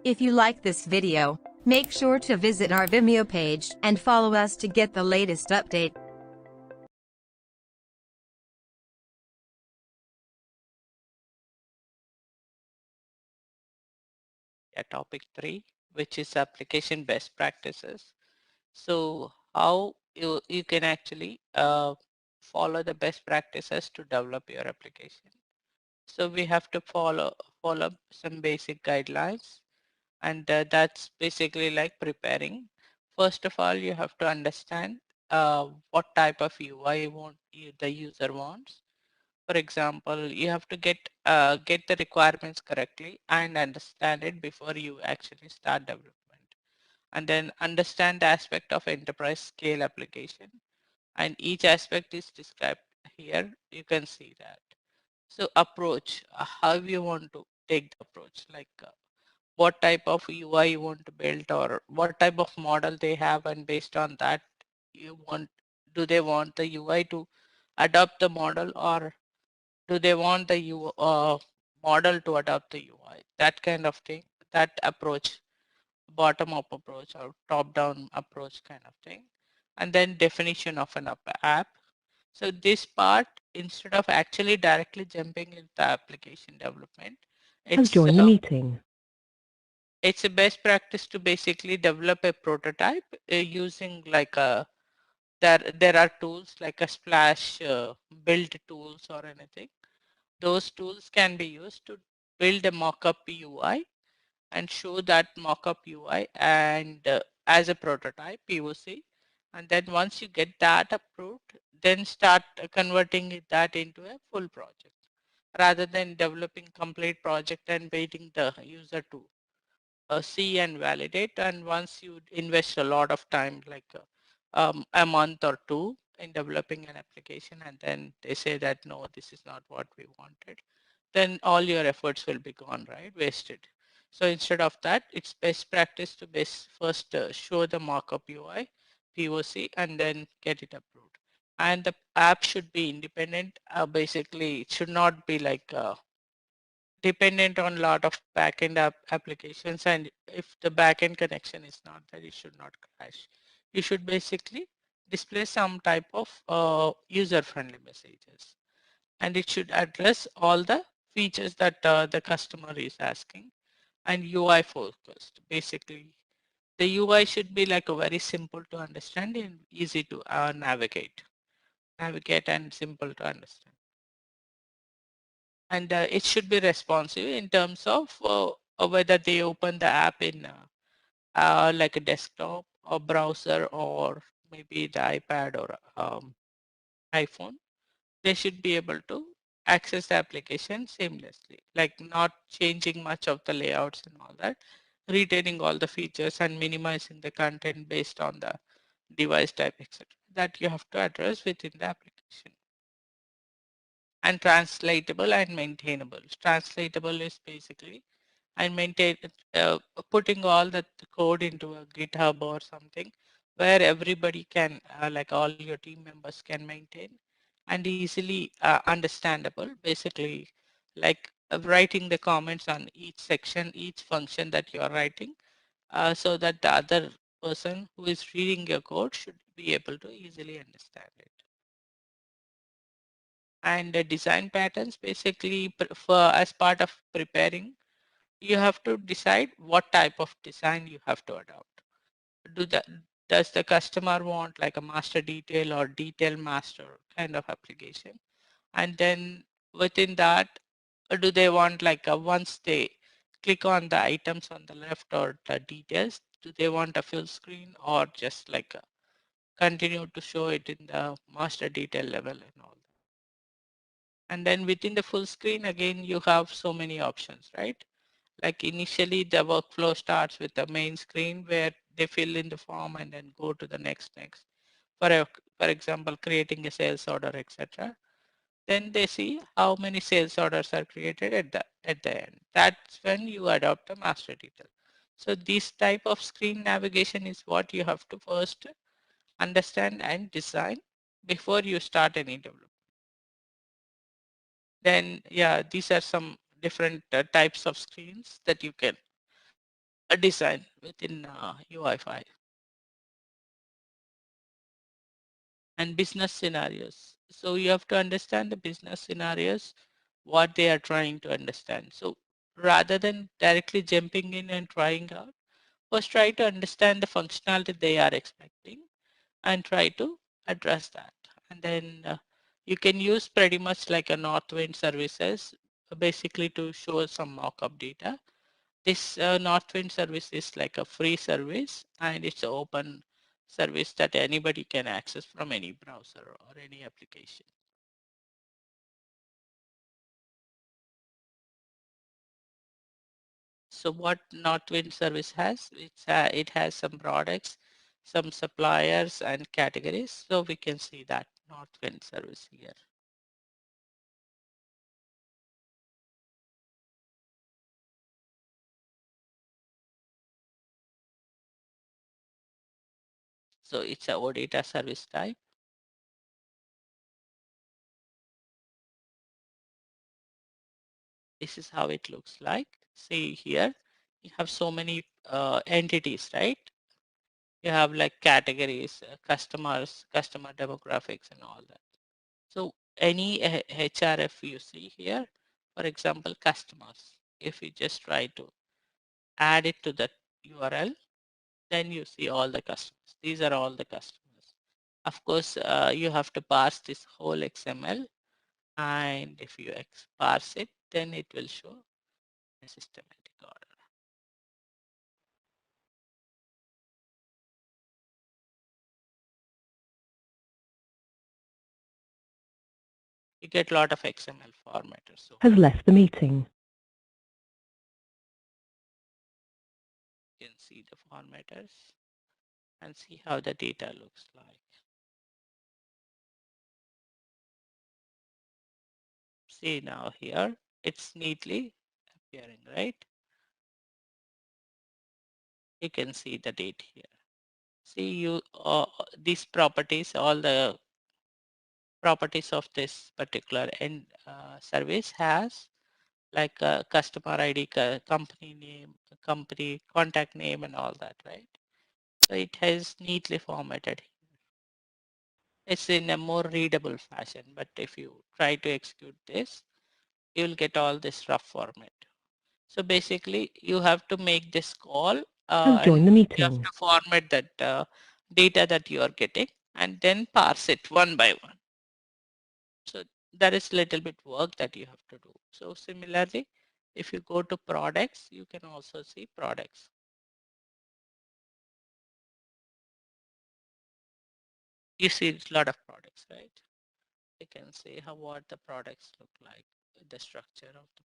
If you like this video, make sure to visit our Vimeo page and follow us to get the latest update. Topic 3, which is application best practices. So how you can actually follow the best practices to develop your application. So we have to follow some basic guidelines, and that's basically like preparing. First of all, you have to understand what type of UI the user wants. For example, you have to get the requirements correctly and understand it before you actually start development. And then understand the aspect of enterprise scale application. And each aspect is described here. You can see that. So approach, how you want to take the approach, like what type of UI you want to build or what type of model they have, and based on that do they want the UI to adopt the model, or do they want the model to adopt the UI? That kind of thing, that approach, bottom up approach or top down approach kind of thing. And then definition of an app. So this part, instead of actually directly jumping into the application development, Has it's joined the meeting. it's a best practice to basically develop a prototype using like a there are tools like a splash build tools or anything. Those tools can be used to build a mock-up UI and show that mock-up UI and as a prototype POC. And then once you get that approved, then start converting that into a full project rather than developing complete project and waiting the user to see and validate. And once you invest a lot of time, like a month or two in developing an application, and then they say that, no, this is not what we wanted, then all your efforts will be gone, right? Wasted. So instead of that, it's best practice to first show the mock-up UI, POC, and then get it approved. And the app should be independent. Basically, it should not be like dependent on a lot of backend applications, and if the backend connection is not there, it should not crash. You should basically display some type of user-friendly messages, and it should address all the features that the customer is asking, and UI focused. Basically, the UI should be like a very simple to understand and easy to navigate and simple to understand. And it should be responsive in terms of whether they open the app in like a desktop or browser or maybe the iPad or iPhone. They should be able to access the application seamlessly, like not changing much of the layouts and all that, retaining all the features and minimizing the content based on the device type, etc. That you have to address within the application. And translatable and maintainable. Translatable is basically and maintain putting all the code into a GitHub or something where everybody can like all your team members can maintain, and easily understandable, basically like writing the comments on each section, each function that you are writing, so that the other person who is reading your code should be able to easily understand it. And the design patterns, basically for as part of preparing, you have to decide what type of design you have to adopt. Does the customer want like a master detail or detail master kind of application? And then within that, do they want like once they click on the items on the left or the details, do they want a full screen or just like continue to show it in the master detail level and all? And then within the full screen, again, you have so many options, right? Like initially the workflow starts with the main screen where they fill in the form and then go to the next. For example, creating a sales order, etc. Then they see how many sales orders are created at the end. That's when you adopt a master detail. So this type of screen navigation is what you have to first understand and design before you start any development. Then, yeah, these are some different types of screens that you can a design within UI5. And business scenarios. So you have to understand the business scenarios, what they are trying to understand. So rather than directly jumping in and trying out, first try to understand the functionality they are expecting and try to address that. And then you can use pretty much like a Northwind services basically to show some mock-up data. This Northwind service is like a free service and it's an open service that anybody can access from any browser or any application. So what Northwind service has, it has some products, some suppliers and categories. So we can see that Northwind service here. So it's a OData service type. This is how it looks like. See here, you have so many entities, right? You have like categories, customers, customer demographics and all that. So any HRF you see here, for example, customers, if you just try to add it to the URL, then you see all the customers. These are all the customers. Of course, you have to parse this whole XML, and if you parse it, then it will show a systematic order. You get a lot of XML formatters. So has left the meeting. you can see the formatters and see how the data looks like. See now here, it's neatly appearing, right? You can see the date here. See you these properties, all the properties of this particular end service has like a customer ID, company name, company contact name and all that, right? So it has neatly formatted. It's in a more readable fashion, but if you try to execute this, you'll get all this rough format. So basically you have to make this call Has and joined the you have meeting. to format that data that you are getting and then parse it one by one. So that is little bit work that you have to do. So similarly, if you go to products, you can also see products. You see a lot of products, right? You can see how what the products look like, the structure of the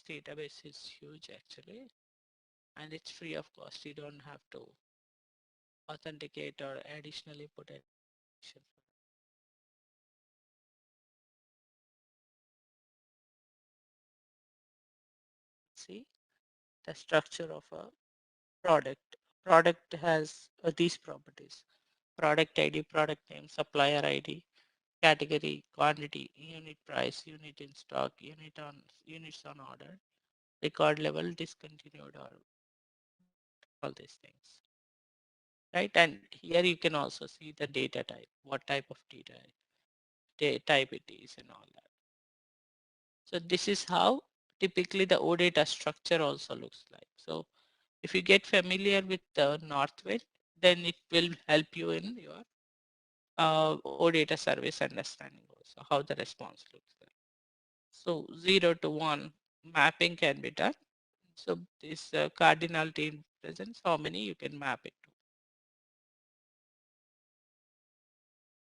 database is huge actually, and it's free of cost. You don't have to authenticate or additionally put it. See the structure of a product. Product has these properties: product ID, product name, supplier ID, category, quantity, unit price, unit in stock, units on order, record level, discontinued, or all these things, right? And here you can also see the data type, what type of data type it is and all that. So this is how typically the OData structure also looks like. So if you get familiar with the Northwind, then it will help you in your OData service understanding also, how the response looks like. So 0 to 1 mapping can be done. So this cardinality presence, how many you can map it to.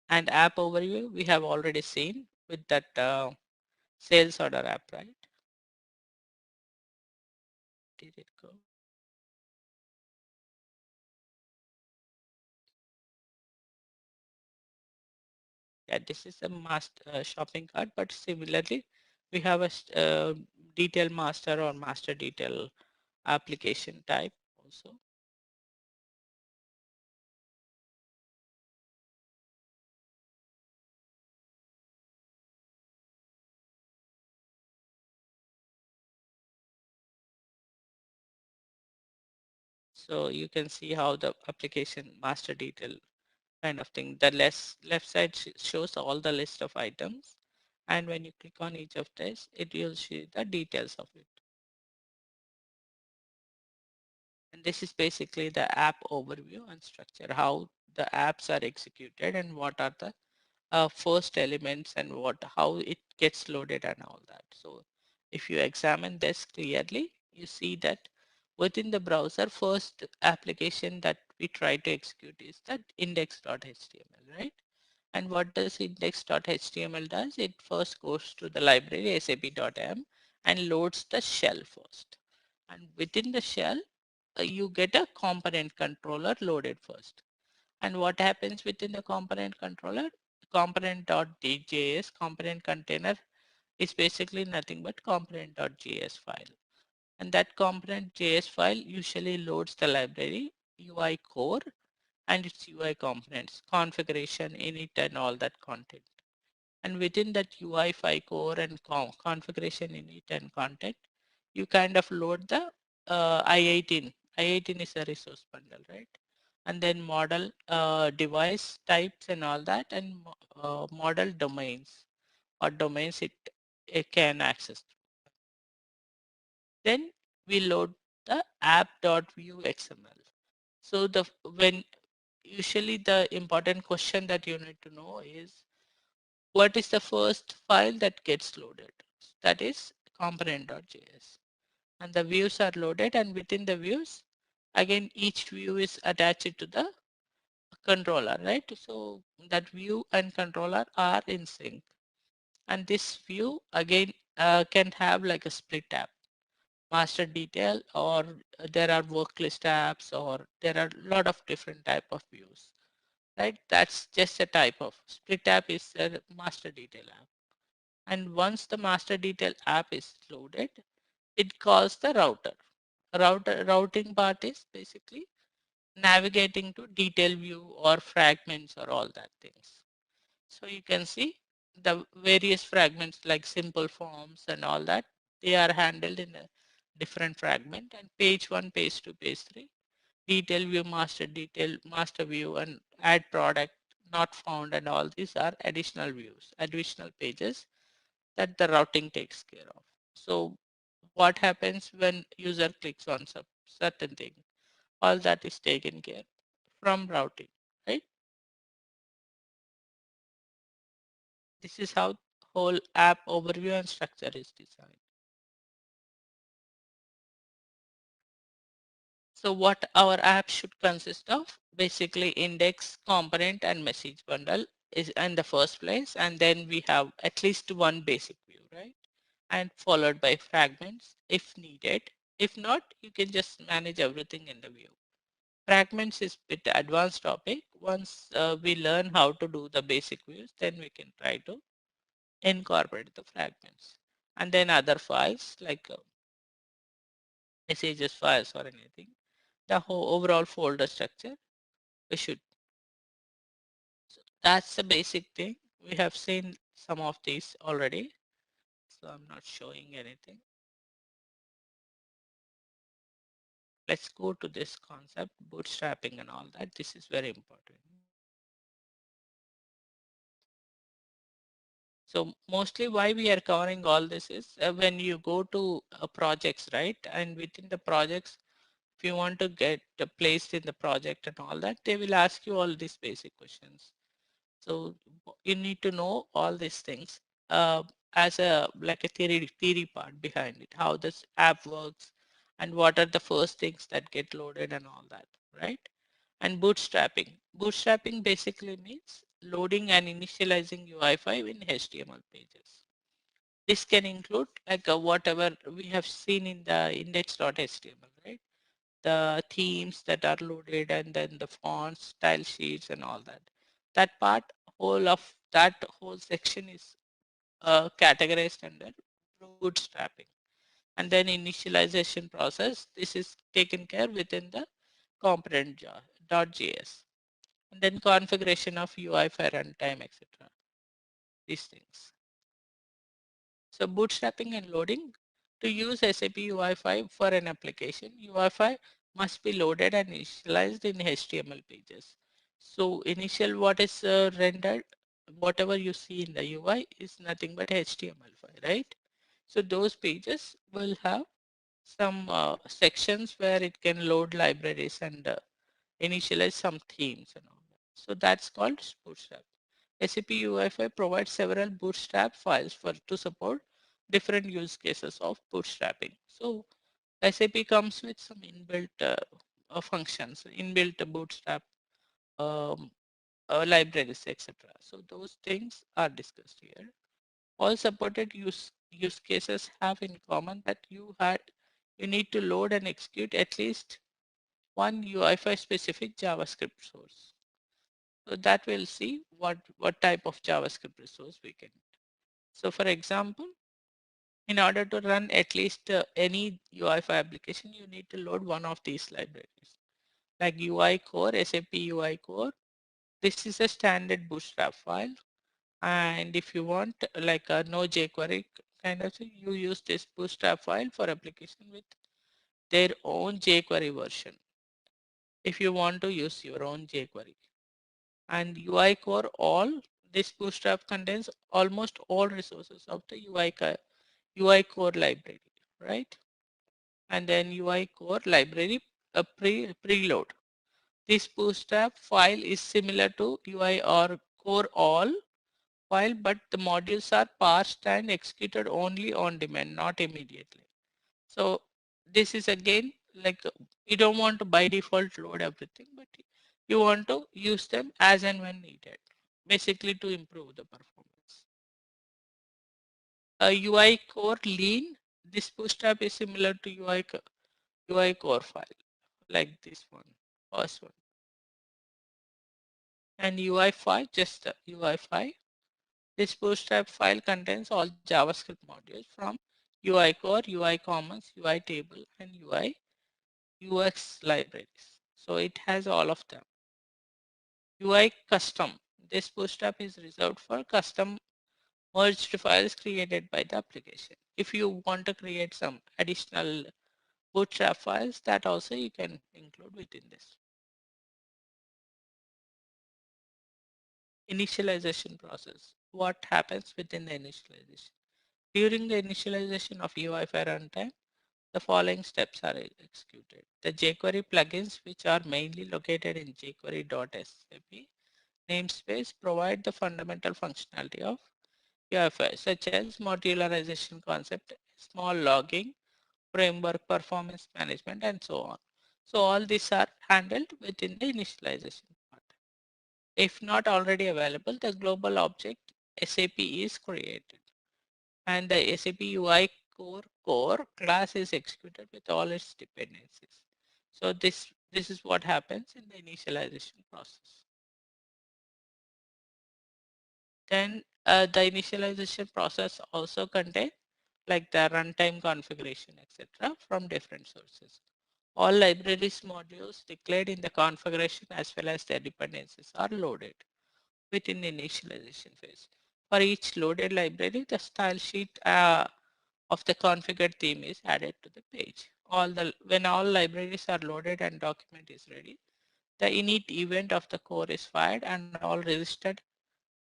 And app overview, we have already seen with that sales order app, right? Did it go? Yeah, this is a master shopping cart, but similarly, we have a detail master or master detail application type also. So you can see how the application master detail kind of thing. The left side shows all the list of items. And when you click on each of this, it will show the details of it. And this is basically the app overview and structure, how the apps are executed and what are the first elements and how it gets loaded and all that. So if you examine this clearly, you see that within the browser, first application that we try to execute is that index.html, right? And what does index.html does? It first goes to the library sap.m and loads the shell first. And within the shell, you get a component controller loaded first. And what happens within the component controller? Component.js component container is basically nothing but component.js file. And that component.js file usually loads the library, UI core, and its UI components, configuration, init, and all that content. And within that UI5 core and configuration init and content, you kind of load the I18. I18 is a resource bundle, right? And then model device types and all that, and model domains or domains it can access. Then we load the app.view XML. So when usually the important question that you need to know is what is the first file that gets loaded? That is component.js. And the views are loaded, and within the views, again, each view is attached to the controller, right? So that view and controller are in sync. And this view again can have like a split tab, master detail, or there are work list apps, or there are a lot of different type of views, right? That's just a type of split app is a master detail app. And once the master detail app is loaded, it calls the router. Routing part is basically navigating to detail view or fragments or all that things. So you can see the various fragments like simple forms and all that, they are handled in a different fragment, and page 1, page 2, page 3, detail view, master view, and add product, not found, and all these are additional views, additional pages that the routing takes care of. So what happens when user clicks on some certain thing? All that is taken care from routing, right? This is how whole app overview and structure is designed. So what our app should consist of? Basically index, component, and message bundle is in the first place, and then we have at least one basic view, right? And followed by fragments if needed. If not, you can just manage everything in the view. Fragments is a bit advanced topic. Once we learn how to do the basic views, then we can try to incorporate the fragments. And then other files like messages files or anything. The whole overall folder structure we should. So that's the basic thing. We have seen some of these already. So I'm not showing anything. Let's go to this concept, bootstrapping and all that. This is very important. So mostly why we are covering all this is when you go to projects, right? And within the projects, if you want to get placed in the project and all that, they will ask you all these basic questions. So you need to know all these things as a like a theory part behind it, how this app works and what are the first things that get loaded and all that, right? And bootstrapping. Bootstrapping basically means loading and initializing UI5 in HTML pages. This can include like whatever we have seen in the index.html, right? The themes that are loaded and then the fonts, style sheets and all that. That part, whole of that whole section is categorized under bootstrapping. And then initialization process, this is taken care within the component.js. And then configuration of UI5 runtime, etc. These things. So bootstrapping and loading to use SAP UI5 for an application. UI5 must be loaded and initialized in HTML pages. So initial what is rendered, whatever you see in the UI is nothing but HTML file, right? So those pages will have some sections where it can load libraries and initialize some themes and all that. So that's called Bootstrap. SAP UI5 provides several Bootstrap files for to support different use cases of bootstrapping. So SAP comes with some inbuilt functions, inbuilt Bootstrap um, libraries, etc. So those things are discussed here. All supported use cases have in common that you need to load and execute at least one UI5 specific JavaScript source. So that we'll see what type of JavaScript resource we can. So for example, in order to run at least any UI5 application, you need to load one of these libraries like UI core, SAP UI core. This is a standard bootstrap file. And if you want like a no jQuery kind of thing, you use this bootstrap file for application with their own jQuery version. If you want to use your own jQuery. And UI core all, this bootstrap contains almost all resources of the UI core library, right? And then UI core library preload. This bootstrap file is similar to UI or core all file, but the modules are parsed and executed only on demand, not immediately. So this is again like you don't want to by default load everything, but you want to use them as and when needed, basically to improve the performance. UI core lean, this bootstrap is similar to UI core file, like this one, first one. And UI5, just the UI5. This bootstrap file contains all JavaScript modules from UI core, UI commons, UI table, and UI UX libraries. So it has all of them. UI custom. This bootstrap is reserved for custom merged files created by the application. If you want to create some additional bootstrap files, that also you can include within this. Initialization process. What happens within the initialization? During the initialization of UI5 runtime, the following steps are executed. The jQuery plugins, which are mainly located in jQuery.sap namespace, provide the fundamental functionality of UI5, such as modularization concept, small logging, framework performance management, and so on. So all these are handled within the initialization part. If not already available, the global object SAP is created and the SAP UI core class is executed with all its dependencies. So this is what happens in the initialization process. Then the initialization process also contains like the runtime configuration, etc. from different sources. All libraries modules declared in the configuration as well as their dependencies are loaded within the initialization phase. For each loaded library, the style sheet of the configured theme is added to the page. When all libraries are loaded and document is ready, the init event of the core is fired and all registered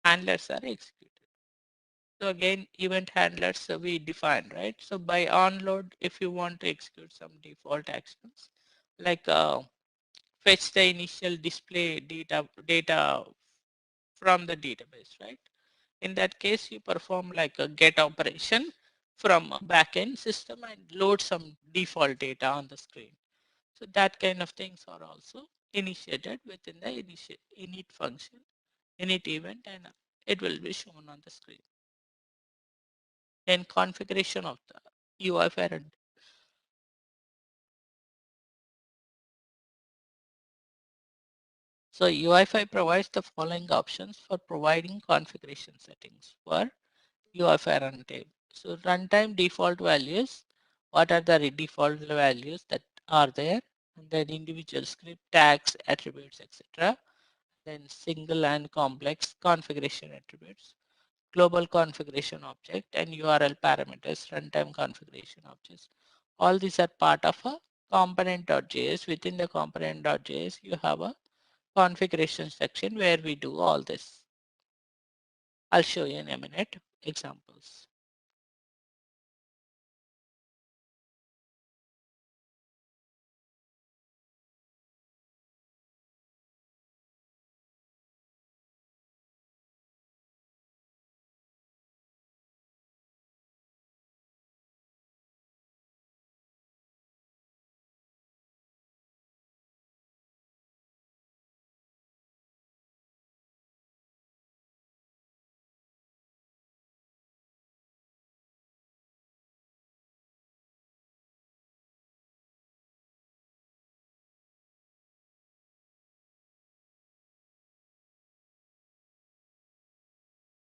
handlers are executed. So again, event handlers we define, right? So by onload, if you want to execute some default actions, like fetch the initial display data from the database, right? In that case, you perform like a get operation from a backend system and load some default data on the screen. So that kind of things are also initiated within the init function, init event, and it will be shown on the screen. Then configuration of the UI parent. So UI5 provides the following options for providing configuration settings for UI5 runtime. So runtime default values, what are the default values that are there, and then individual script tags, attributes, etc. Then single and complex configuration attributes, global configuration object, and URL parameters, runtime configuration objects. All these are part of a component.js. Within the component.js, you have a configuration section where we do all this. I'll show you in a minute examples.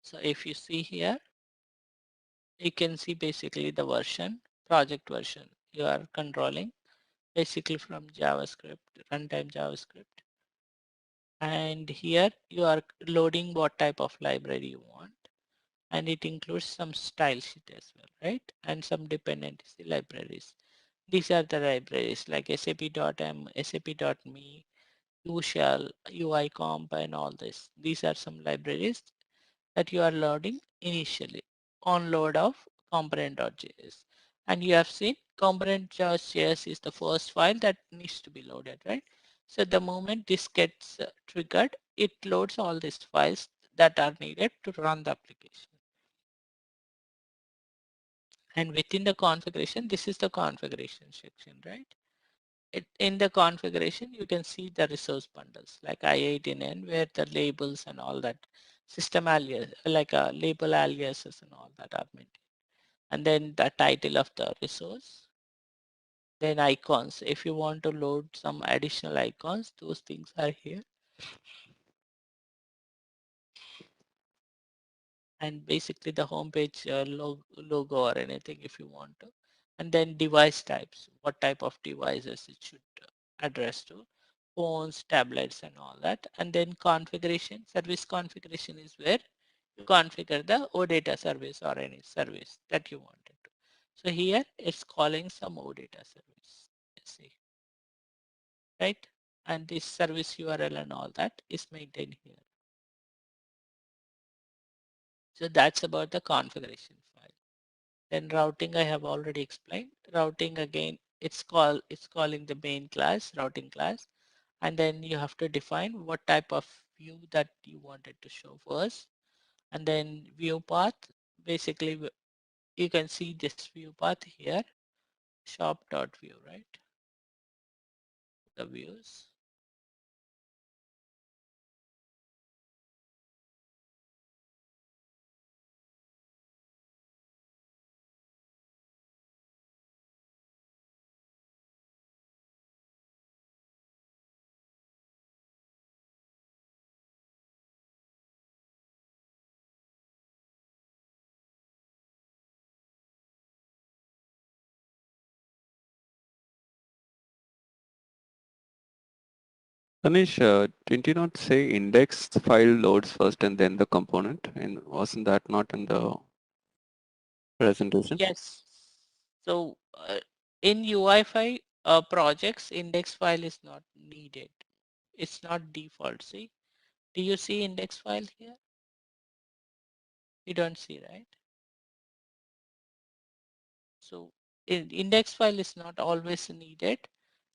So if you see here, you can see basically the version, project version you are controlling basically from JavaScript, runtime JavaScript. And here you are loading what type of library you want. And it includes some style sheet as well, right? And some dependency libraries. These are the libraries like sap.m, sap.me, ushell, UI5 and all this. These are some libraries that you are loading initially on load of component.js. And you have seen component.js is the first file that needs to be loaded, right? So the moment this gets triggered, it loads all these files that are needed to run the application. And within the configuration, this is the configuration section, right? In the configuration, you can see the resource bundles like I8N, where the labels and all that system alias, like label aliases and all that are maintained. And then the title of the resource, then icons. If you want to load some additional icons, those things are here. And basically the homepage logo or anything if you want to. And then device types, what type of devices it should address to, phones, tablets and all that. And then configuration, service configuration is where you configure the OData service or any service that you wanted to. So here it's calling some OData service, let's see, right? And this service URL and all that is maintained here. So that's about the configuration file. Then routing I have already explained. Routing again, it's calling the main class, routing class. And then you have to define what type of view that you wanted to show first. And then view path, basically you can see this view path here, shop.view, right? The views. Anish, didn't you not say index file loads first and then the component? And wasn't that not in the presentation? Yes. So in UI5 projects, index file is not needed. It's not default. See, do you see index file here? You don't see, right? So index file is not always needed.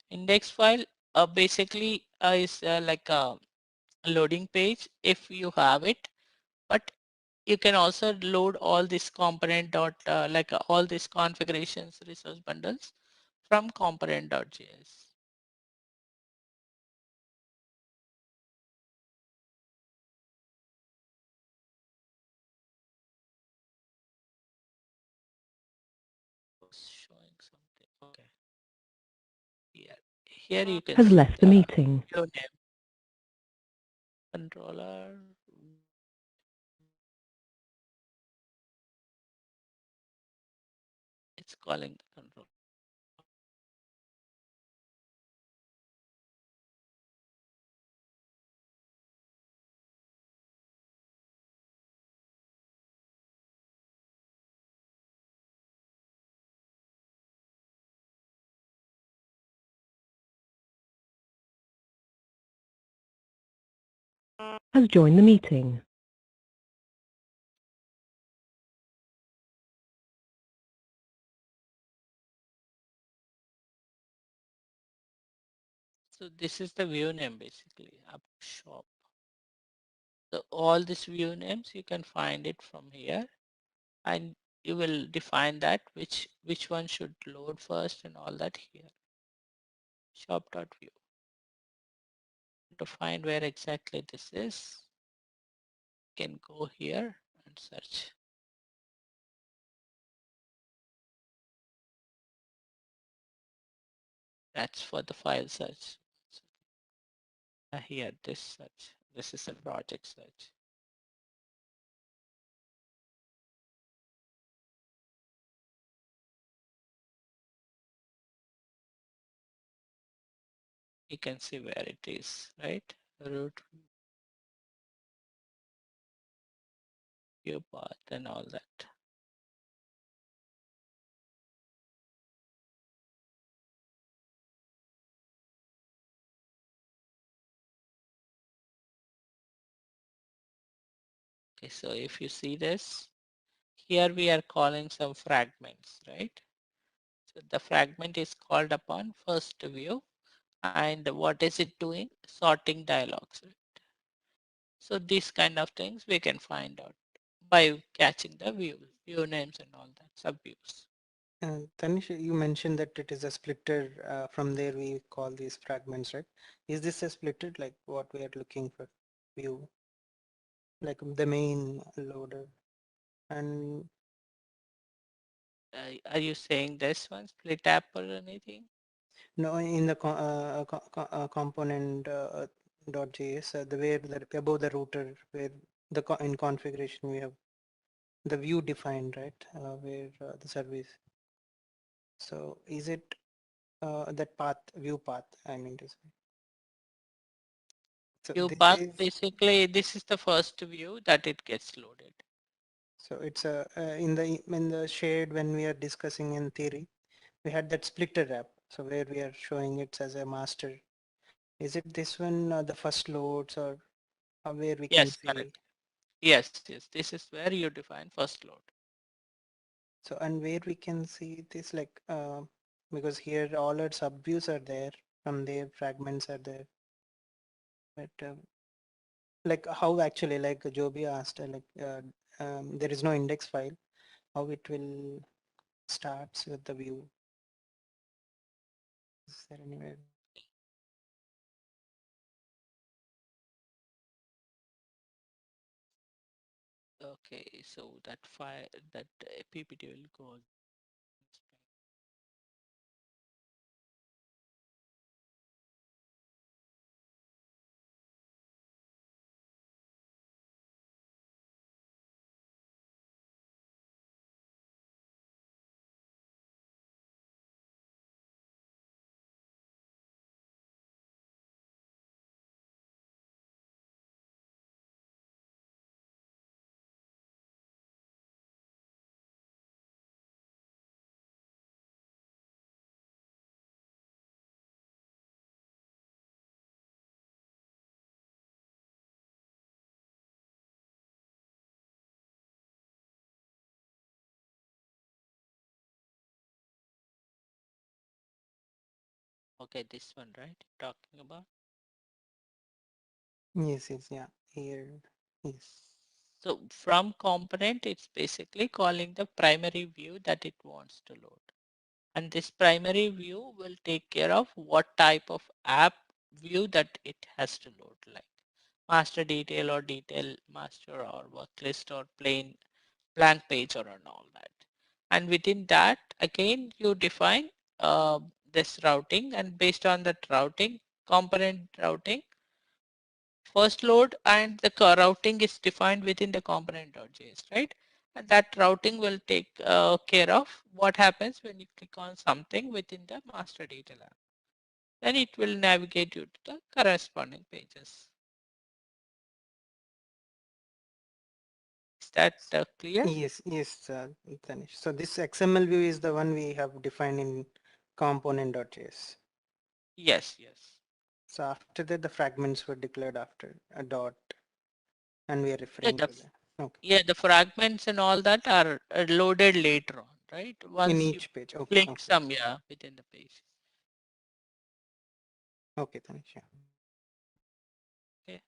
Index file basically is like a loading page if you have it, but you can also load all this component dot like all these configurations resource bundles from component.js. Showing something. Okay. Here you can Has see left the the meeting. view name controller. It's calling the control. has joined the meeting. So this is the view name basically, up shop. So all these view names, you can find it from here, and you will define that which one should load first and all that here. Shop.view. To find where exactly this is, you can go here and search. That's for the file search. Here, this search. This is a project search. You can see where it is, right? Root, view path, and all that. Okay, so if you see this, here we are calling some fragments, right? So the fragment is called upon first view, and what is it doing? Sorting dialogues. Right? So these kind of things we can find out by catching the view names and all that, subviews. Tanish, you mentioned that it is a splitter. From there we call these fragments, right? Is this a splitter like what we are looking for? View, like the main loader, and Are you saying this one, split app or anything? no, in the component .js, the where the above the router, where the in configuration we have the view defined, right? Where the service. So is it that path, view path? I mean to say. So View this path, is basically, this is the first view that it gets loaded. so it's a in the shade when we are discussing in theory, we had that splitter wrap. So where we are showing it as a master. Is it this one, the first loads, or where we can Yes, see? correct. Yes, yes. This is where you define first load. So and where we can see this like because here all our subviews are there, from there fragments are there, but like how actually, like Joby asked, there is no index file, how it will starts with the view. Is there anywhere? Okay, so that file, that PPT will go. Okay, this one, right? Talking about. Yes, yes, yeah, here, yes. So from component, it's basically calling the primary view that it wants to load. And this primary view will take care of what type of app view that it has to load, like master detail or detail master or work list or plain blank page or and all that. And within that, again, you define this routing, and based on that routing, component routing, first load and the routing is defined within the component.js, right? And that routing will take care of what happens when you click on something within the master detail app. Then it will navigate you to the corresponding pages. Is that clear? Yes, yes, Tanish. So this XML view is the one we have defined in component.js. Yes, yes. So after that, the fragments were declared after a dot, and we are Yeah, referring the, to that. Okay. yeah, the fragments and all that are loaded later on, right? In Once you each page. Okay. click Okay. some, yeah, within the page. Okay, Tanish. Yeah. Okay.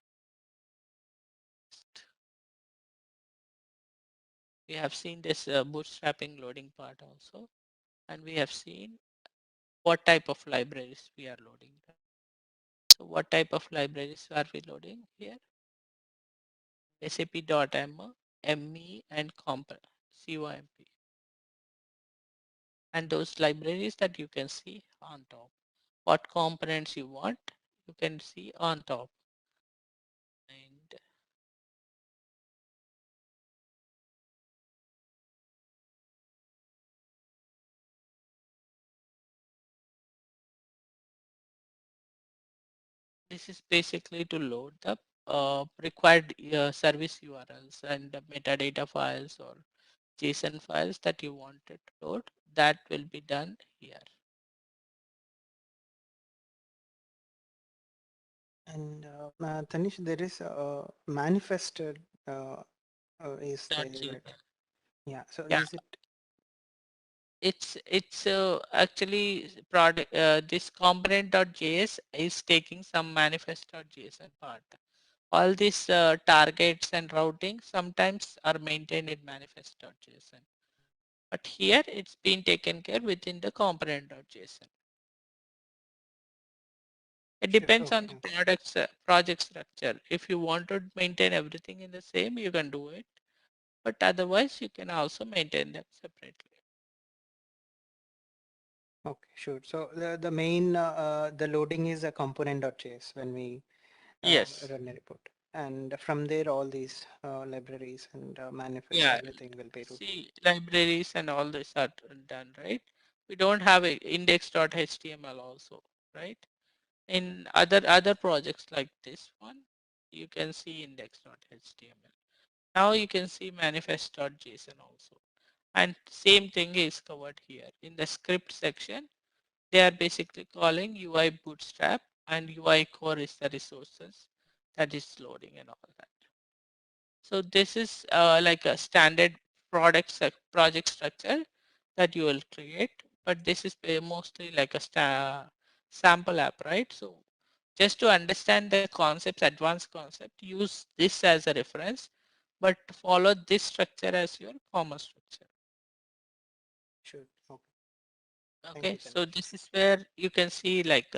We have seen this bootstrapping loading part also, and we have seen what type of libraries we are loading. So what type of libraries are we loading here? SAP.ME, ME, and COMP. And those libraries that you can see on top. What components you want, you can see on top. And this is basically to load the required service URLs and the metadata files or JSON files that you wanted to load. That will be done here. And Tanish, there is a manifested is there, That's it. right? Yeah. So Yeah, is it? it's actually product. This component.js is taking some manifest.json part. All these targets and routing sometimes are maintained in manifest.json. But here it's been taken care within the component.json. It Sure. depends on Okay. the Okay. project structure. If you want to maintain everything in the same, you can do it. But otherwise, you can also maintain them separately. Okay. Sure. So the main the loading is a component.js when we Yes. run a report, and from there all these libraries and manifest Yeah. everything will be routed. See, libraries and all this are done, right? We don't have a index.html also, right? In other projects like this one, you can see index.html. Now you can see manifest.json also. And same thing is covered here. In the script section, they are basically calling UI bootstrap and UI core is the resources that is loading and all that. So this is like a standard project structure that you will create, but this is mostly like a sample app, right? So just to understand the concepts, advanced concept, use this as a reference, but follow this structure as your common structure. Sure. Okay. Thank Okay, you, so Tanish. this is where you can see like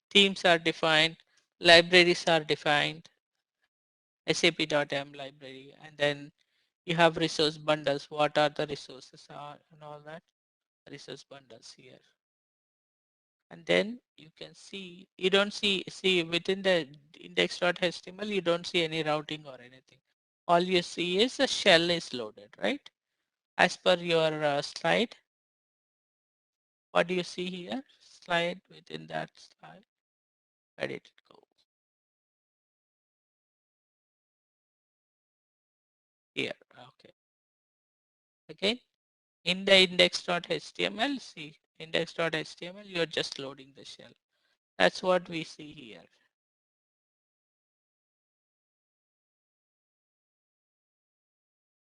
themes are defined, libraries are defined, SAP.m library, and then you have resource bundles. What are the resources are and all that resource bundles here. And then you can see, you don't see within the index.html, you don't see any routing or anything. All you see is a shell is loaded, right? As per your slide, what do you see here? Slide within that slide. Where did it go? Here. Okay. Again, in the index.html, see index.html, you're just loading the shell. That's what we see here.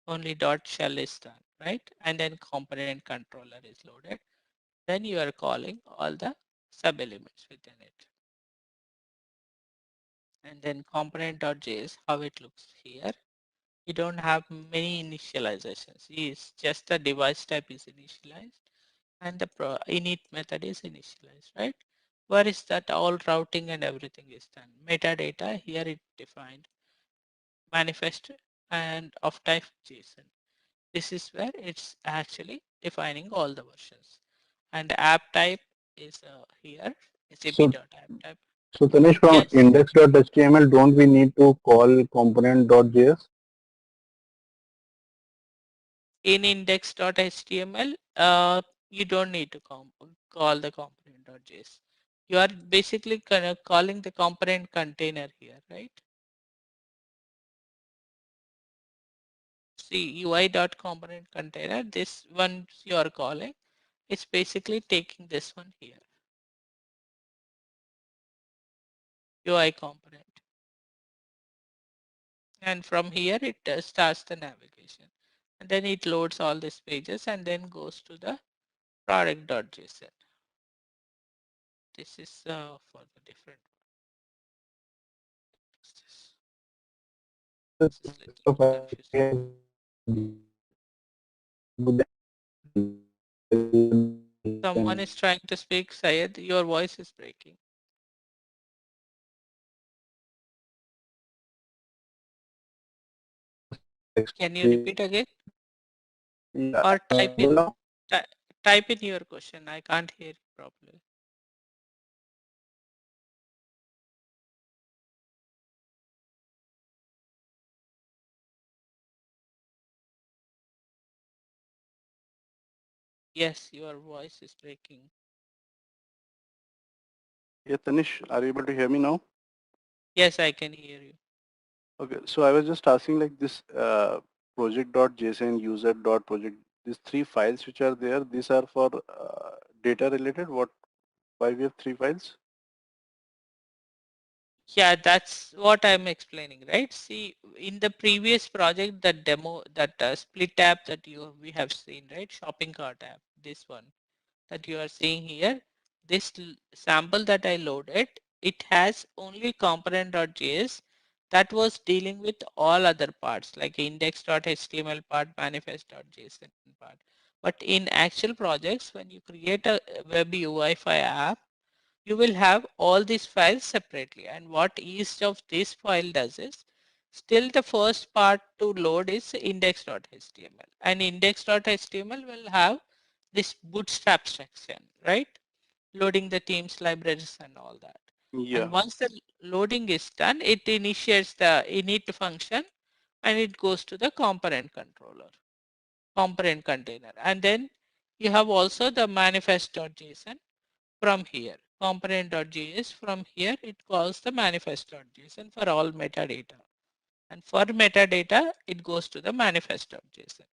Only dot shell is done, right? And then component controller is loaded. Then you are calling all the sub elements within it. And then component.js, how it looks here. You don't have many initializations. It's just the device type is initialized and the init method is initialized, right? Where is that all routing and everything is done? Metadata, here it defined manifest and of type JSON. This is where it's actually defining all the versions. And the app type is here, So, sap.app type. so Tanish, from Yes, index.html, don't we need to call component.js? in index.html, you don't need to call the component.js. You are basically calling the component container here, right? See UI.component container, this one you are calling, it's basically taking this one here. UI component. And from here it starts the navigation. And then it loads all these pages and then goes to the product.json. This is for the different. This is little confusing. Someone is trying to speak, Syed. Your voice is breaking. Can you repeat again? Or type in your question. I can't hear you properly. Yes, your voice is breaking. Yeah, Tanish, are you able to hear me now? Yes, I can hear you. Okay, so I was just asking like this project.json user.project, these three files which are there, these are for data related. Why we have three files? Yeah, that's what I'm explaining, right? See, in the previous project, the demo, that split app that we have seen, right? Shopping cart app, this one that you are seeing here, this sample that I loaded, it has only component.js that was dealing with all other parts like index.html part, manifest.json part. But in actual projects, when you create a web UI5 app, you will have all these files separately. And what each of this file does is, still the first part to load is index.html. And index.html will have this bootstrap section, right? Loading the themes, libraries and all that. Yeah. And once the loading is done, it initiates the init function and it goes to the component controller, component container. And then you have also the manifest.json from here, component.js. From here, it calls the manifest.json for all metadata. And for metadata, it goes to the manifest.json.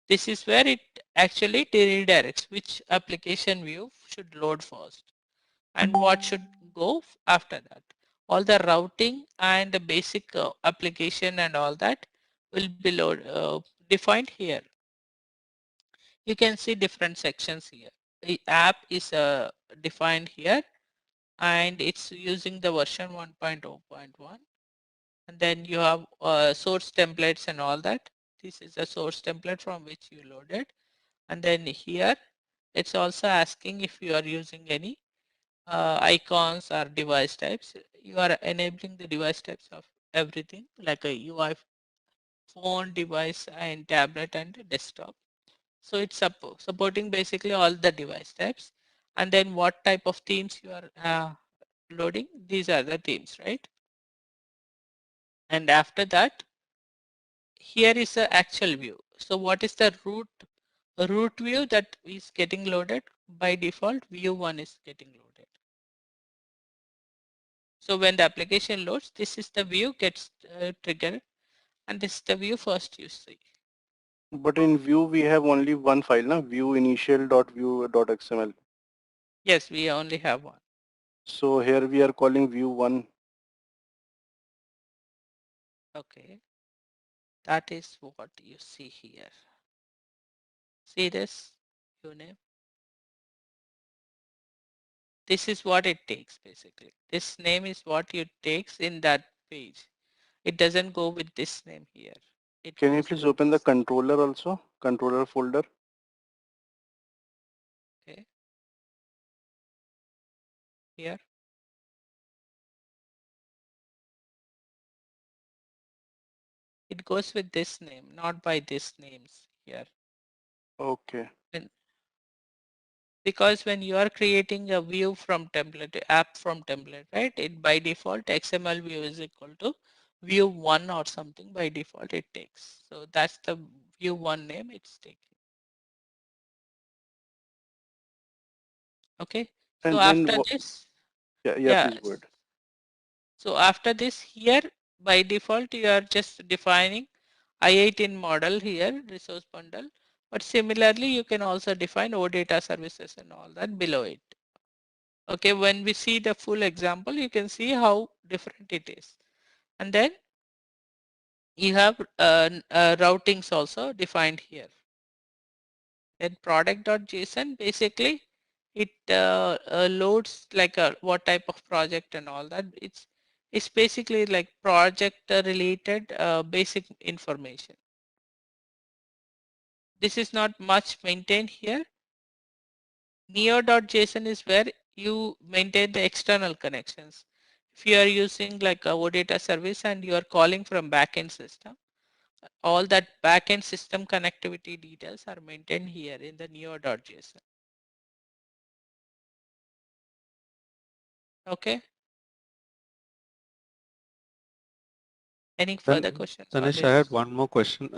This is where it actually redirects which application view should load first and what should go after that. All the routing and the basic application and all that will be defined here. You can see different sections here. The app is defined here and it's using the version 1.0.1, and then you have source templates and all that. This is a source template from which you loaded, and then here it's also asking if you are using any icons or device types. You are enabling the device types of everything like a UI phone, device and tablet and desktop. So it's supporting basically all the device types. And then what type of themes you are loading, these are the themes, right? And after that, here is the actual view. So what is the root view that is getting loaded? By default, view 1 is getting loaded. So when the application loads, this is the view gets triggered, and this is the view first you see. But in view, we have only one file, na? View initial.view.xml. Yes, we only have one. So here we are calling view one. Okay. That is what you see here. See this view name? This is what it takes basically. This name is what it takes in that page. It doesn't go with this name here. It Can you goes please with open the this. controller also? Controller folder. Okay. Here. It goes with this name, not by this names here. Okay. Because when you are creating a view from template, app from template, right? It by default XML view is equal to view 1 or something by default it takes. So that's the view 1 name it's taking. Okay. So And after this, yeah, yeah. please go ahead. So after this here, by default, you are just defining I18 model here, resource bundle. But similarly, you can also define OData services and all that below it. Okay, when we see the full example, you can see how different it is. And then you have routings also defined here. Then product.json, basically it loads like what type of project and all that. It's basically like project related basic information. This is not much maintained here. Neo.json is where you maintain the external connections. If you are using like a OData service and you are calling from backend system, all that backend system connectivity details are maintained here in the neo.json. Okay. Any further questions on Tanesh, I this? had one more question.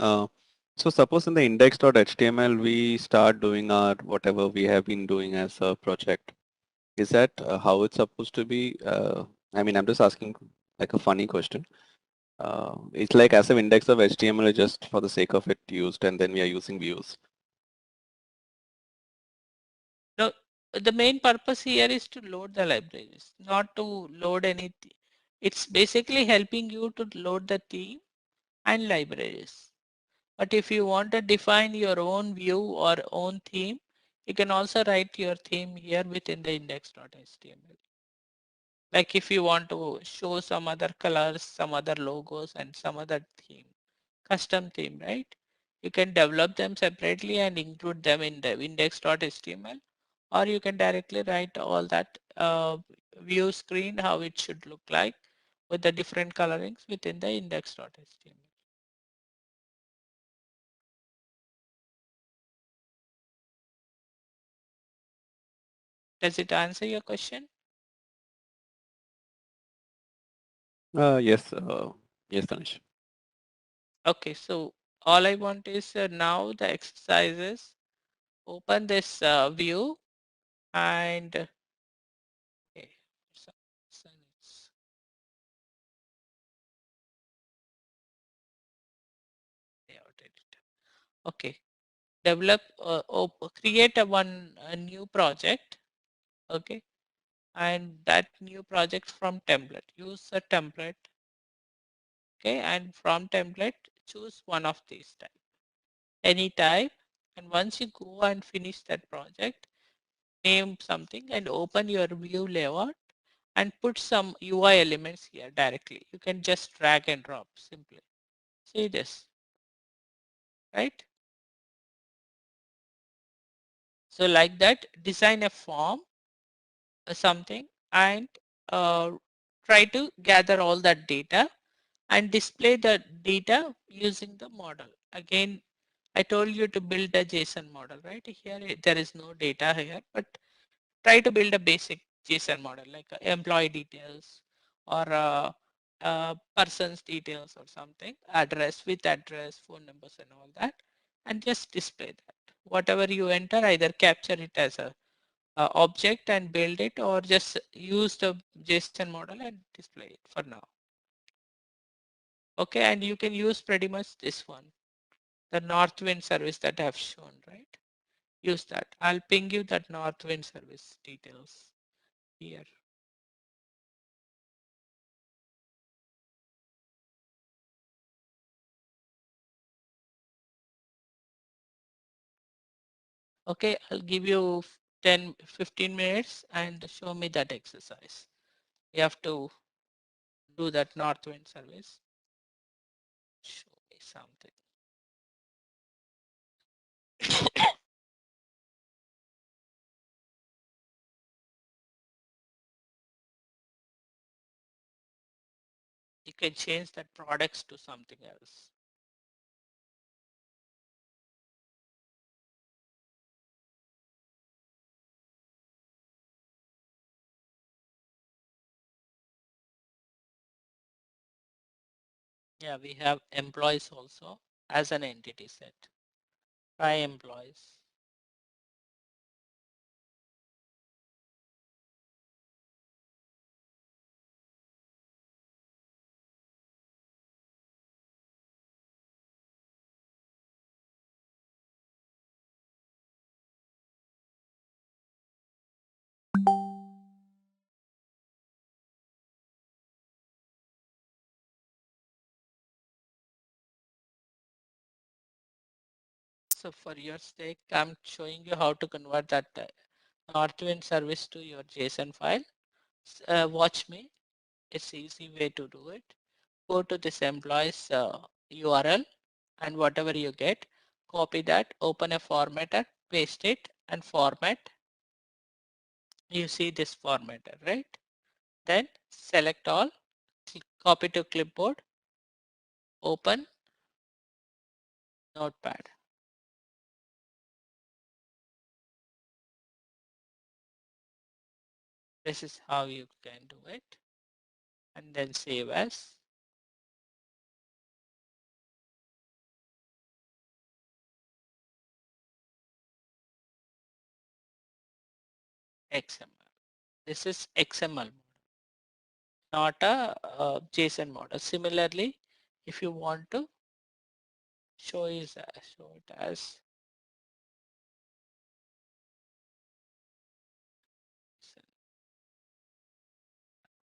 So suppose in the index.html, we start doing our whatever we have been doing as a project. Is that how it's supposed to be? I mean, I'm just asking like a funny question. It's like as an index of HTML is just for the sake of it used, and then we are using views. No, the main purpose here is to load the libraries, not to load anything. It's basically helping you to load the theme and libraries. But if you want to define your own view or own theme, you can also write your theme here within the index.html. Like if you want to show some other colors, some other logos, and some other theme, custom theme, right? You can develop them separately and include them in the index.html, or you can directly write all that view screen, how it should look like with the different colorings within the index.html. Does it answer your question? Yes, yes, Tanesh. Okay, so all I want is now the exercises. Open this view and okay, so it's layout editor. Okay, develop create a new project. Okay, and that new project from template. Use a template. Okay, and from template choose one of these type, any type. And once you go and finish that project, name something and open your view layout and put some UI elements here directly. You can just drag and drop simply. See this, right? So like that, design a form, something, and uh, try to gather all that data and display the data using the model. Again, I told you to build a JSON model, right? Here there is no data here, but try to build a basic JSON model like employee details or person's details or something, address with address, phone numbers and all that, and just display that. Whatever you enter, either capture it as a object and build it or just use the JSON model and display it for now. Okay, and you can use pretty much this one, the Northwind service that I have shown, right? Use that. I'll ping you that Northwind service details here. Okay, I'll give you 10-15 minutes and show me that exercise. You have to do that Northwind service. Show me something. You can change that products to something else. Yeah, we have employees also as an entity set. Try employees. So for your sake, I'm showing you how to convert that Northwind service to your JSON file. Watch me. It's easy way to do it. Go to this employee's URL and whatever you get, copy that, open a formatter, paste it and format. You see this formatter, right? Then select all, copy to clipboard, open Notepad. This is how you can do it. And then save as. XML. This is XML model, not a JSON model. Similarly, if you want to show it as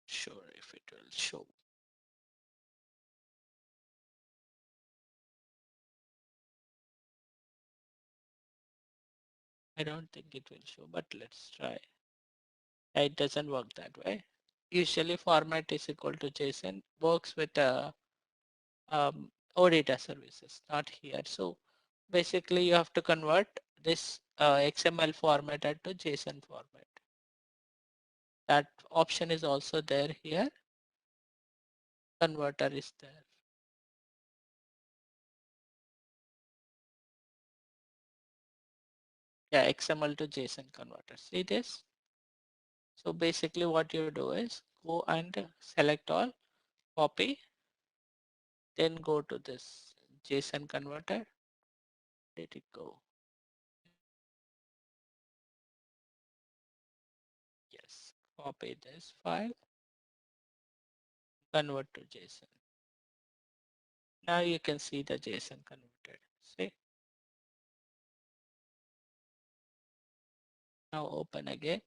sure if it will show. I don't think it will show, but let's try. It doesn't work that way. Usually format is equal to JSON works with OData services, not here. So basically you have to convert this XML format to JSON format. That option is also there here. Converter is there. Yeah, XML to JSON converter. See this? So basically what you do is go and select all, copy, then go to this JSON converter. Let it go. Yes, copy this file, convert to JSON. Now you can see the JSON converted. See? Now open again.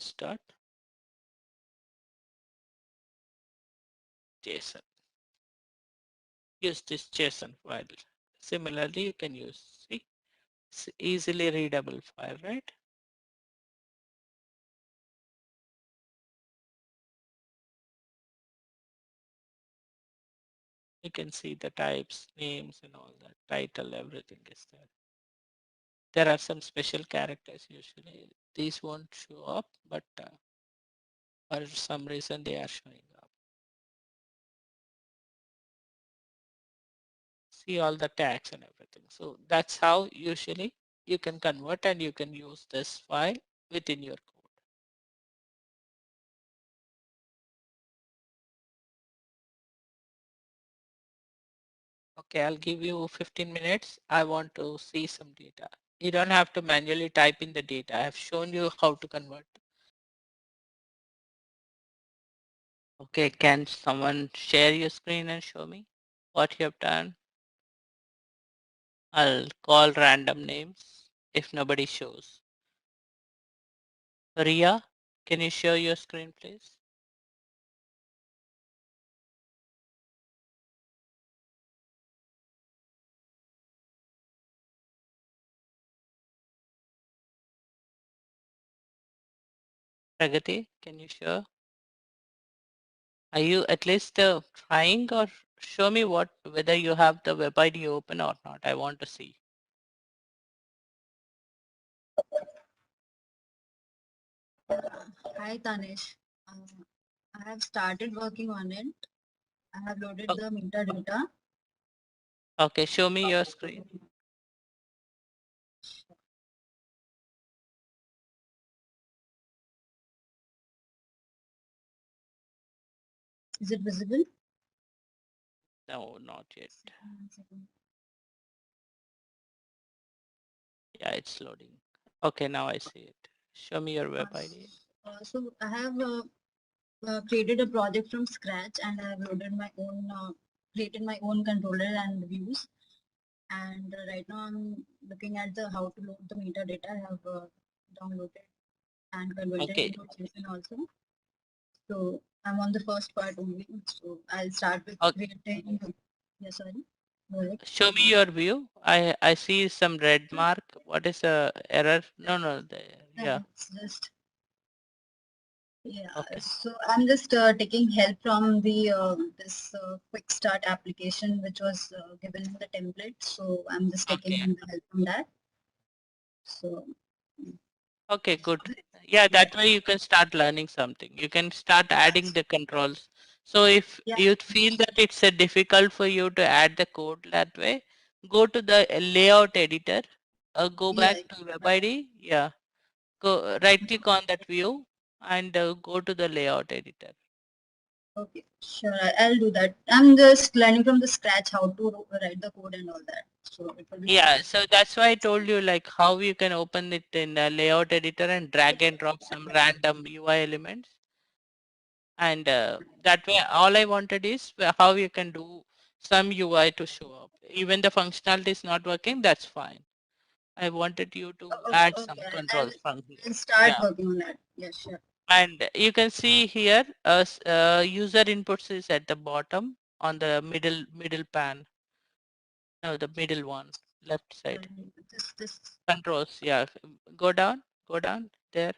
Start JSON. Use this JSON file. Similarly, you can use, see, it's easily readable file, right? You can see the types, names and all that, title, everything is there. There are some special characters usually. These won't show up, but for some reason they are showing up. See all the tags and everything. So that's how usually you can convert and you can use this file within your code. Okay, I'll give you 15 minutes. I want to see some data. You don't have to manually type in the data. I have shown you how to convert. Okay, can someone share your screen and show me what you have done? I'll call random names if nobody shows. Ria, can you share your screen, please? Pragati, can you share? Are you at least trying, or show me whether you have the web ID open or not? I want to see. Hi Tanesh. I have started working on it. I have loaded Oh, the metadata. okay, show me your screen. Is it visible? No, not yet. Yeah, it's loading. Okay, now I see it. Show me your web ID. So I have created a project from scratch and I have loaded my own, created my own controller and views. And right now I'm looking at the how to load the metadata. I have downloaded and converted Okay. into JSON also. So I'm on the first part only. So I'll start with Okay. creating. Yeah, sorry. Go ahead. Show me your view. I see some red mark. What is the error? No. Yeah. It's just yeah. Okay. So I'm just taking help from the this quick start application which was given in the template. So I'm just taking Okay. the help from that. So Okay, good. Yeah, yeah, that way you can start learning something. You can start adding the controls. So if yeah, you feel that it's difficult for you to add the code that way, go to the layout editor, go yeah. back to web ID. Yeah, go right click on that view and go to the layout editor. Okay, sure. I'll do that. I'm just learning from the scratch how to write the code and all that. So it will be fine. Yeah, so that's why I told you like how you can open it in the layout editor and drag and drop some random UI elements. And that way all I wanted is how you can do some UI to show up. Even the functionality is not working, that's fine. I wanted you to Okay, add some okay. controls from here. I'll start Yeah. working on that. Yeah, sure. And you can see here user inputs is at the bottom on the middle pan. No, the middle one, left side. This. Controls, yeah. Go down there.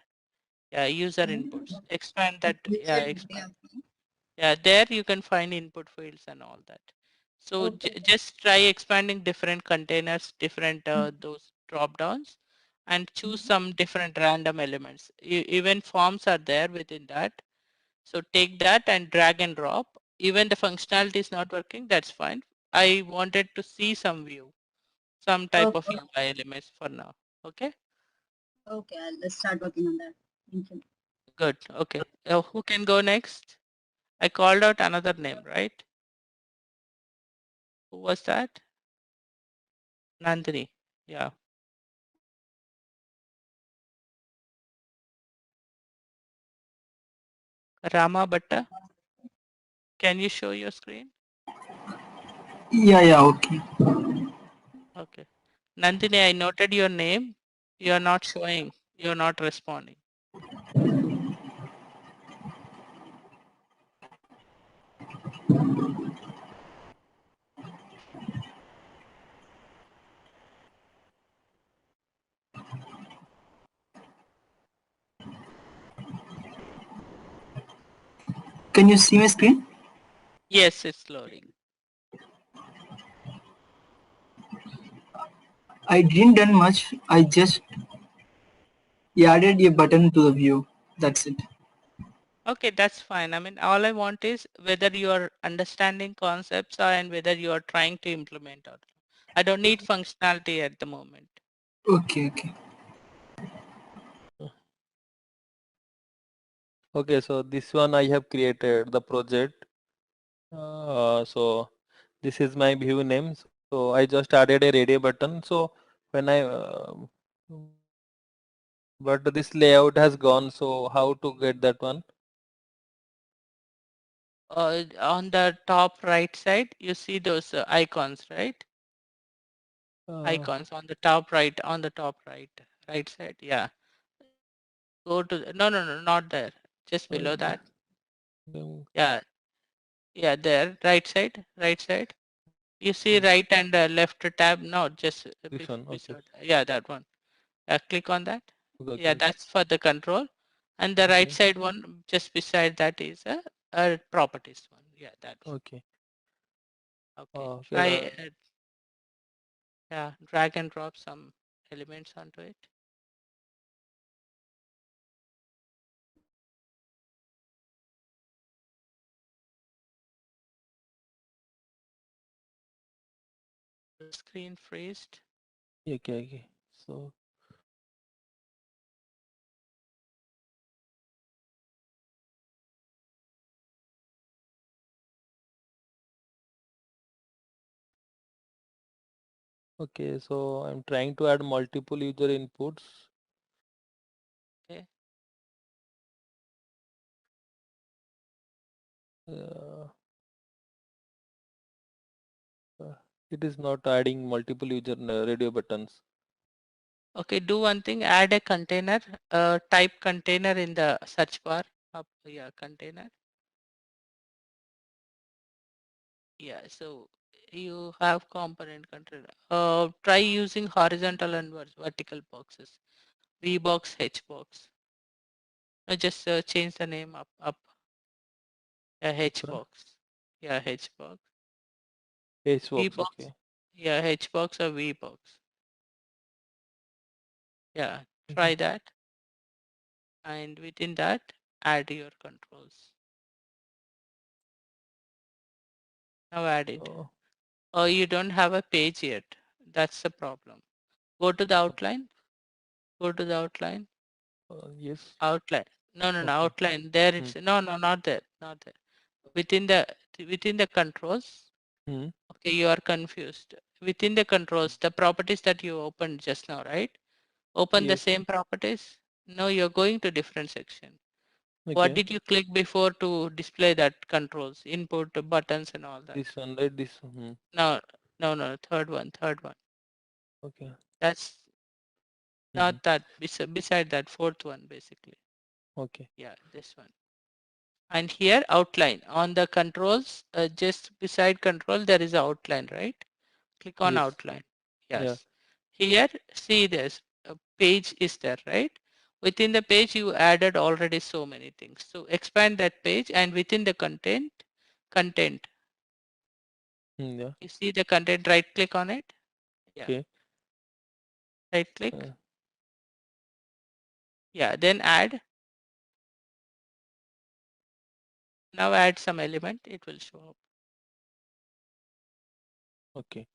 Yeah, user inputs. Expand that, yeah, expand. Yeah. Yeah, there you can find input fields and all that. So Okay. just try expanding different containers, different those drop downs, and choose some different random elements. Even forms are there within that. So take that and drag and drop. Even the functionality is not working, that's fine. I wanted to see some view, some type of Okay. UI elements for now. Okay, Okay. Let's start working on that. Thank you. good. Okay, who can go next? I called out another name, right? Who was that? Nandini. Yeah. Rama Bhatta, can you show your screen? Yeah, okay. Okay. Nandini, I noted your name. You are not showing. You are not responding. Can you see my screen? Yes, it's loading. I didn't done much. I just added a button to the view. That's it. Okay, that's fine. I mean, all I want is whether you are understanding concepts or and whether you are trying to implement or I don't need functionality at the moment. Okay, okay. Okay, so this one I have created the project. So this is my view name. So I just added a radio button. So when but this layout has gone. So how to get that one? On the top right side, you see those icons, right? Icons on the top right, right side. Yeah. Go to, no, not there. Just below that. Yeah. Yeah, there, right side. You see right and left tab? No, just This one. Okay. beside. Yeah, that one. Click on that. Yeah, Okay. that's for the control. And the right side one, just beside that is a properties one. Yeah, that one. Okay. Okay. Okay. Try, yeah, drag and drop some elements onto it. Screen freezed. Okay. So okay. So I'm trying to add multiple user inputs. Okay. Uh, it is not adding multiple user radio buttons. Okay, do one thing, add a container, type container in the search bar. Yeah, container. Yeah, so you have component container. Try using horizontal and vertical boxes. V box, H box. Just change the name up. Yeah, H box. Yeah, H box. H V box, box. okay. Yeah, H box or V box. Yeah, Okay. try that. And within that, add your controls. Now add it. Oh, Or you don't have a page yet. That's the problem. Go to the outline. Go to the outline. yes. Outline. No, no, no. Okay. Outline. There it's no, no, not there. Not there. Within the controls. Okay, you are confused. Within the controls, the properties that you opened just now, right? Open the Yes. same properties. No, you're going to different section. What Okay. did you click before to display that controls, input buttons and all that? This one, right? This one. No, no, no. Third one. Okay. That's not that. Beside that, fourth one, basically. Okay. Yeah, this one. And here outline on the controls, just beside control, there is outline, right? Click on Yes. outline. Yeah. Yes. Here, see this a page is there, right? Within the page, you added already so many things. So expand that page and within the content. Yeah. You see the content, right click on it. Yeah. Okay. Right click. Yeah, then add. Now add some element, it will show up. Okay.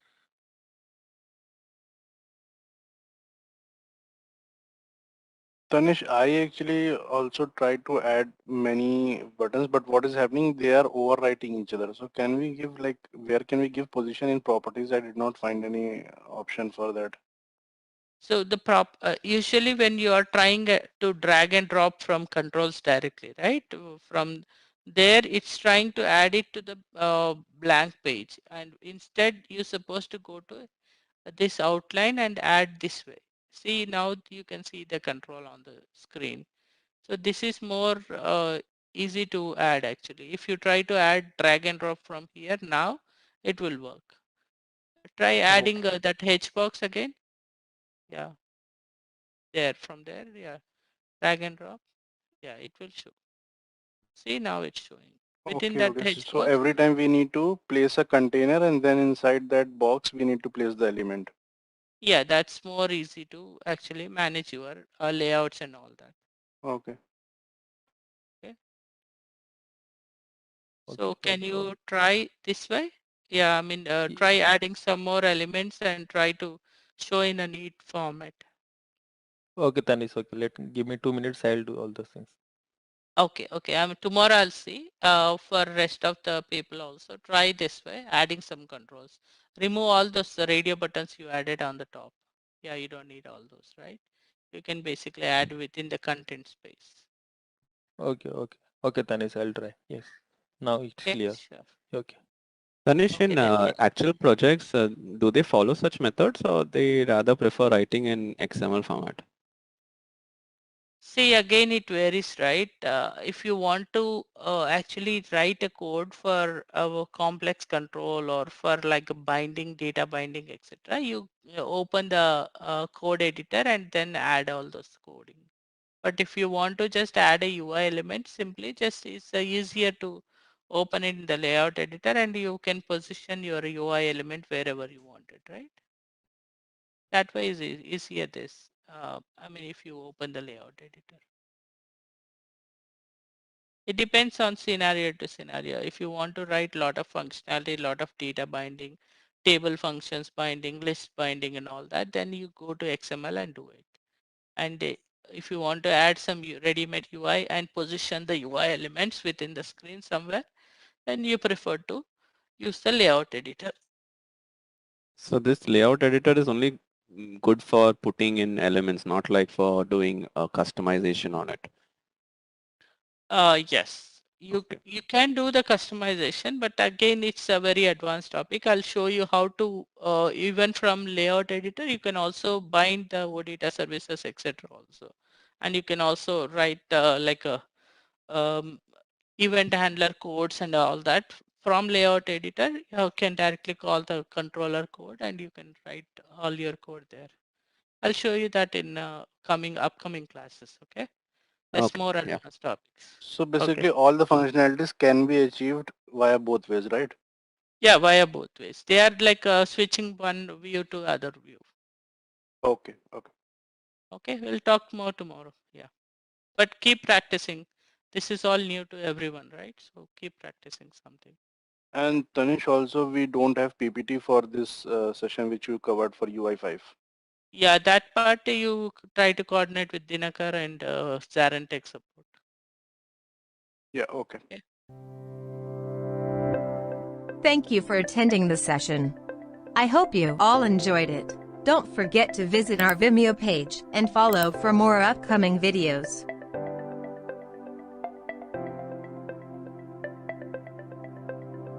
Tanish, I actually also tried to add many buttons, but what is happening, they are overwriting each other. So can we give like, where can we give position in properties? I did not find any option for that. So the usually when you are trying to drag and drop from controls directly, right? From there, it's trying to add it to the blank page. And instead, you're supposed to go to this outline and add this way. See, now you can see the control on the screen. So this is more easy to add actually. If you try to add drag and drop from here now, it will work. Try adding that H box again. Yeah, there from there. Yeah, drag and drop. Yeah, it will show. See, now it's showing. Within Okay, that okay. H So box. every time we need to place a container and then inside that box we need to place the element. Yeah, that's more easy to actually manage your layouts and all that. Okay. Okay. So can you try this way? Yeah, I mean, try adding some more elements and try to show in a neat format. Okay, Tanis. Okay, give me 2 minutes. I'll do all those things. Okay, okay. Tomorrow I'll see. For rest of the people also try this way, adding some controls. Remove all those radio buttons you added on the top. Yeah, you don't need all those, right? You can basically add within the content space. Okay, okay. Okay, Tanis, I'll try. Yes. Now it's Okay, clear. sure. Okay. Tanish, Okay, in then. actual projects, do they follow such methods or they rather prefer writing in XML format? See, again, it varies, right? If you want to actually write a code for a complex control or for like a binding, data binding, etc., you open the code editor and then add all those coding. But if you want to just add a UI element, simply just it's easier to open it in the layout editor and you can position your UI element wherever you want it, right? That way is easier this. I mean, if you open the layout editor. It depends on scenario to scenario. If you want to write a lot of functionality, a lot of data binding, table functions binding, list binding and all that, then you go to XML and do it. And if you want to add some ready-made UI and position the UI elements within the screen somewhere, then you prefer to use the layout editor. So this layout editor is only good for putting in elements, not like for doing a customization on it. Yes. You can do the customization, but again, it's a very advanced topic. I'll show you how to, even from layout editor, you can also bind the OData services, etc. also. And you can also write like a event handler codes and all that. From layout editor, you can directly call the controller code and you can write all your code there. I'll show you that in upcoming classes, okay? That's Okay. more Yeah. advanced topics. So Okay. basically all the functionalities can be achieved via both ways, right? Yeah, via both ways. They are like switching one view to other view. Okay, okay. Okay, we'll talk more tomorrow. Yeah, but keep practicing. This is all new to everyone, right? So keep practicing something. And Tanish, also we don't have PPT for this session which you covered for UI5. Yeah, that part you try to coordinate with Dinakar and ZaranTech support. Yeah, okay. Okay. Thank you for attending the session. I hope you all enjoyed it. Don't forget to visit our Vimeo page and follow for more upcoming videos.